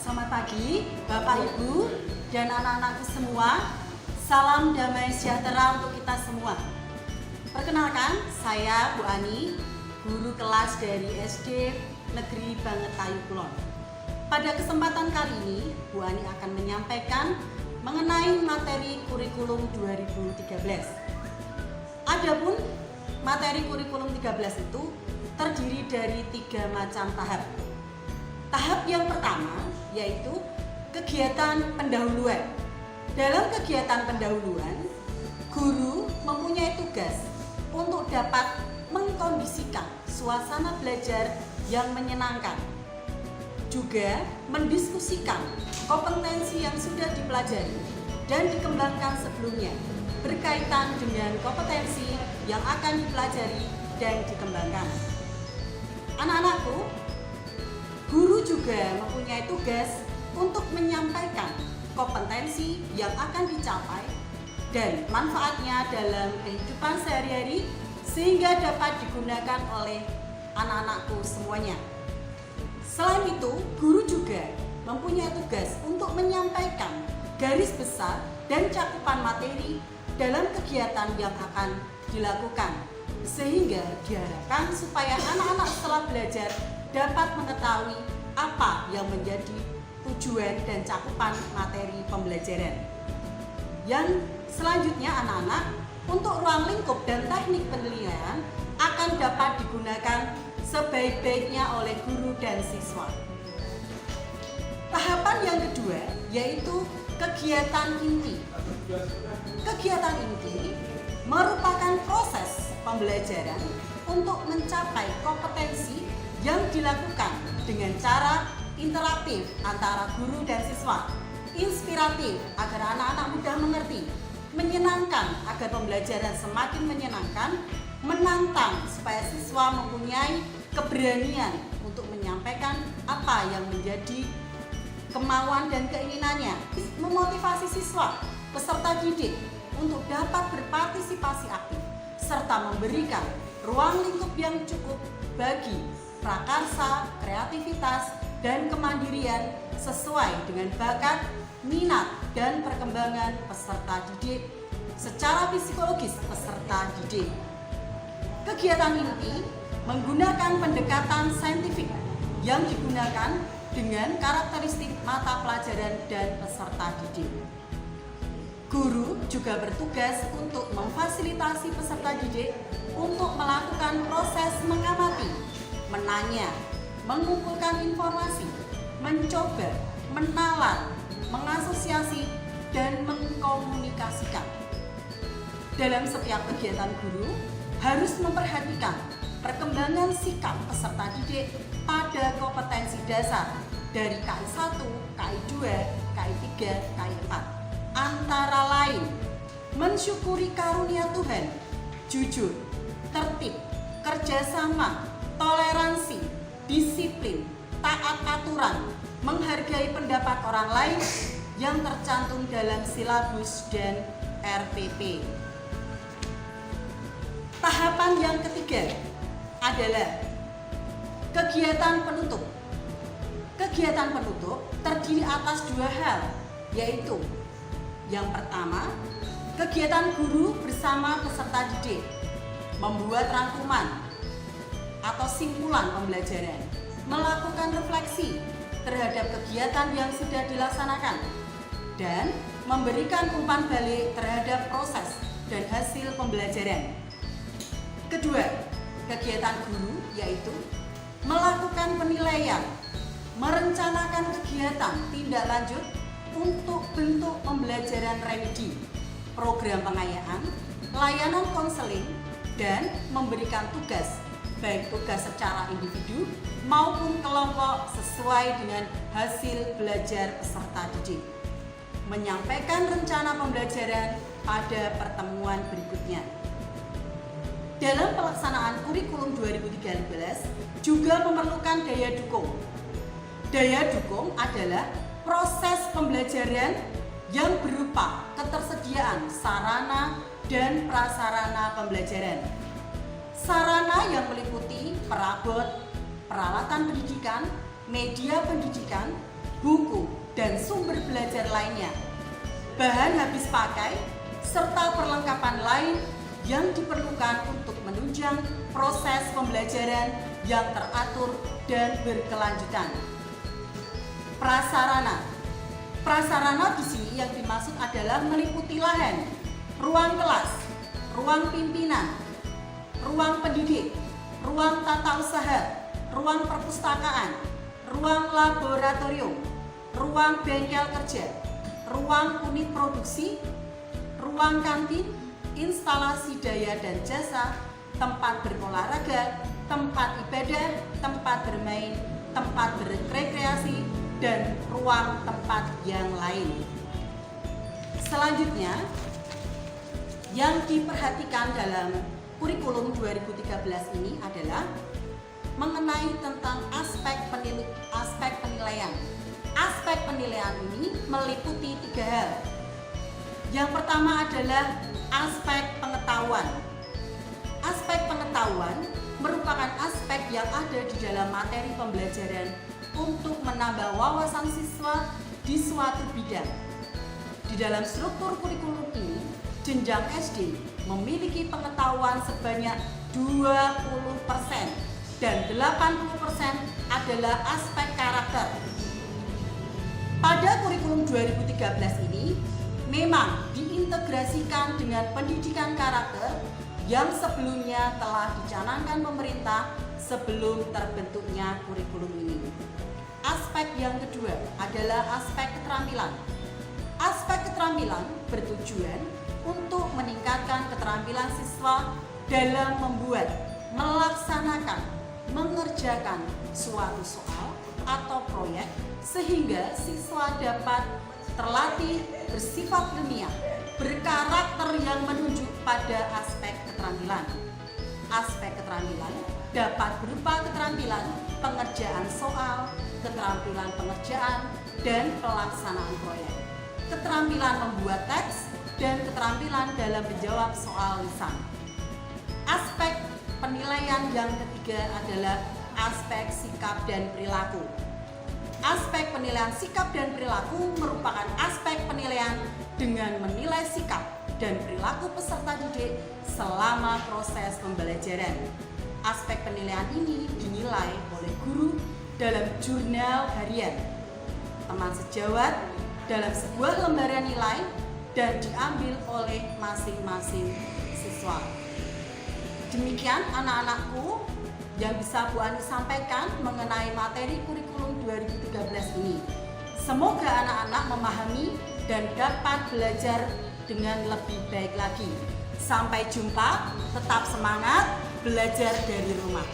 Selamat pagi Bapak Ibu dan anak-anakku semua. Salam damai sejahtera untuk kita semua. Perkenalkan, saya Bu Ani, guru kelas dari SD Negeri Banget Kulon. Pada kesempatan kali ini, Bu Ani akan menyampaikan mengenai materi kurikulum 2013. Adapun materi kurikulum 13 itu terdiri dari 3 macam tahap. Tahap yang pertama yaitu kegiatan pendahuluan. Dalam kegiatan pendahuluan, guru mempunyai tugas untuk dapat mengkondisikan suasana belajar yang menyenangkan, juga mendiskusikan kompetensi yang sudah dipelajari dan dikembangkan sebelumnya berkaitan dengan kompetensi yang akan dipelajari dan dikembangkan. Anak-anakku, guru juga mempunyai tugas untuk menyampaikan kompetensi yang akan dicapai dan manfaatnya dalam kehidupan sehari-hari sehingga dapat digunakan oleh anak-anakku semuanya. Selain itu, guru juga mempunyai tugas untuk menyampaikan garis besar dan cakupan materi dalam kegiatan yang akan dilakukan, sehingga diharapkan supaya anak-anak setelah belajar dapat mengetahui apa yang menjadi tujuan dan cakupan materi pembelajaran. Yang selanjutnya anak-anak, untuk ruang lingkup dan teknik penilaian akan dapat digunakan sebaik-baiknya oleh guru dan siswa. Tahapan yang kedua yaitu kegiatan inti. Kegiatan inti merupakan proses pembelajaran untuk mencapai kompetensi yang dilakukan dengan cara interaktif antara guru dan siswa, inspiratif agar anak-anak mudah mengerti, menyenangkan agar pembelajaran semakin menyenangkan, menantang supaya siswa mempunyai keberanian untuk menyampaikan apa yang menjadi kemauan dan keinginannya, memotivasi siswa peserta didik untuk dapat berpartisipasi aktif serta memberikan ruang lingkup yang cukup bagi prakarsa, kreativitas, dan kemandirian sesuai dengan bakat, minat, dan perkembangan peserta didik secara psikologis peserta didik. Kegiatan inti menggunakan pendekatan saintifik yang digunakan dengan karakteristik mata pelajaran dan peserta didik. Guru juga bertugas untuk memfasilitasi peserta didik untuk melakukan proses mengamati, menanya, mengumpulkan informasi, mencoba, menalar, mengasosiasi, dan mengkomunikasikan. Dalam setiap kegiatan guru harus memperhatikan perkembangan sikap peserta didik pada kompetensi dasar dari KI 1, KI 2, KI 3, KI 4. Antara lain, mensyukuri karunia Tuhan, jujur, tertib, kerjasama, toleransi, disiplin, taat aturan, menghargai pendapat orang lain yang tercantum dalam silabus dan RPP. Tahapan yang ketiga adalah kegiatan penutup. Kegiatan penutup terdiri atas 2 hal, yaitu yang pertama, kegiatan guru bersama peserta didik membuat rangkuman atau simpulan pembelajaran, melakukan refleksi terhadap kegiatan yang sudah dilaksanakan, dan memberikan umpan balik terhadap proses dan hasil pembelajaran. Kedua, kegiatan guru yaitu melakukan penilaian, merencanakan kegiatan tindak lanjut untuk bentuk pembelajaran remedi, program pengayaan, layanan konseling, dan memberikan tugas, baik tugas secara individu maupun kelompok sesuai dengan hasil belajar peserta didik. Menyampaikan rencana pembelajaran pada pertemuan berikutnya. Dalam pelaksanaan kurikulum 2013 juga memerlukan daya dukung. Daya dukung adalah proses pembelajaran yang berupa ketersediaan sarana dan prasarana pembelajaran. Sarana yang meliputi perabot, peralatan pendidikan, media pendidikan, buku, dan sumber belajar lainnya, bahan habis pakai, serta perlengkapan lain yang diperlukan untuk menunjang proses pembelajaran yang teratur dan berkelanjutan. Prasarana. Prasarana di sini yang dimaksud adalah meliputi lahan, ruang kelas, ruang pimpinan, ruang pendidik, ruang tata usaha, ruang perpustakaan, ruang laboratorium, ruang bengkel kerja, ruang unit produksi, ruang kantin, instalasi daya dan jasa, tempat berolahraga, tempat ibadah, tempat bermain, tempat berrekreasi, dan ruang tempat yang lain. Selanjutnya, yang diperhatikan dalam kurikulum 2013 ini adalah mengenai tentang aspek penilaian. Aspek penilaian ini meliputi 3 hal. Yang pertama adalah aspek pengetahuan. Aspek pengetahuan merupakan aspek yang ada di dalam materi pembelajaran untuk menambah wawasan siswa di suatu bidang. Di dalam struktur kurikulum ini, jenjang SD memiliki pengetahuan sebanyak 20% dan 80% adalah aspek karakter. Pada kurikulum 2013 ini memang diintegrasikan dengan pendidikan karakter yang sebelumnya telah dicanangkan pemerintah sebelum terbentuknya kurikulum ini. Aspek yang kedua adalah aspek keterampilan. Aspek keterampilan bertujuan untuk meningkatkan keterampilan siswa dalam membuat, melaksanakan, mengerjakan suatu soal atau proyek sehingga siswa dapat terlatih bersifat ilmiah, berkarakter yang menunjuk pada aspek keterampilan. Aspek keterampilan dapat berupa keterampilan pengerjaan soal, keterampilan pengerjaan, dan pelaksanaan proyek, keterampilan membuat teks, dan keterampilan dalam menjawab soal lisan. Aspek penilaian yang ketiga adalah aspek sikap dan perilaku. Aspek penilaian sikap dan perilaku merupakan aspek penilaian dengan menilai sikap dan perilaku peserta didik selama proses pembelajaran. Aspek penilaian ini dinilai oleh guru dalam jurnal harian, teman sejawat dalam sebuah lembaran nilai, dan diambil oleh masing-masing siswa. Demikian anak-anakku yang bisa Bu Ani sampaikan mengenai materi kurikulum 2013 ini. Semoga anak-anak memahami dan dapat belajar dengan lebih baik lagi. Sampai jumpa, tetap semangat, belajar dari rumah.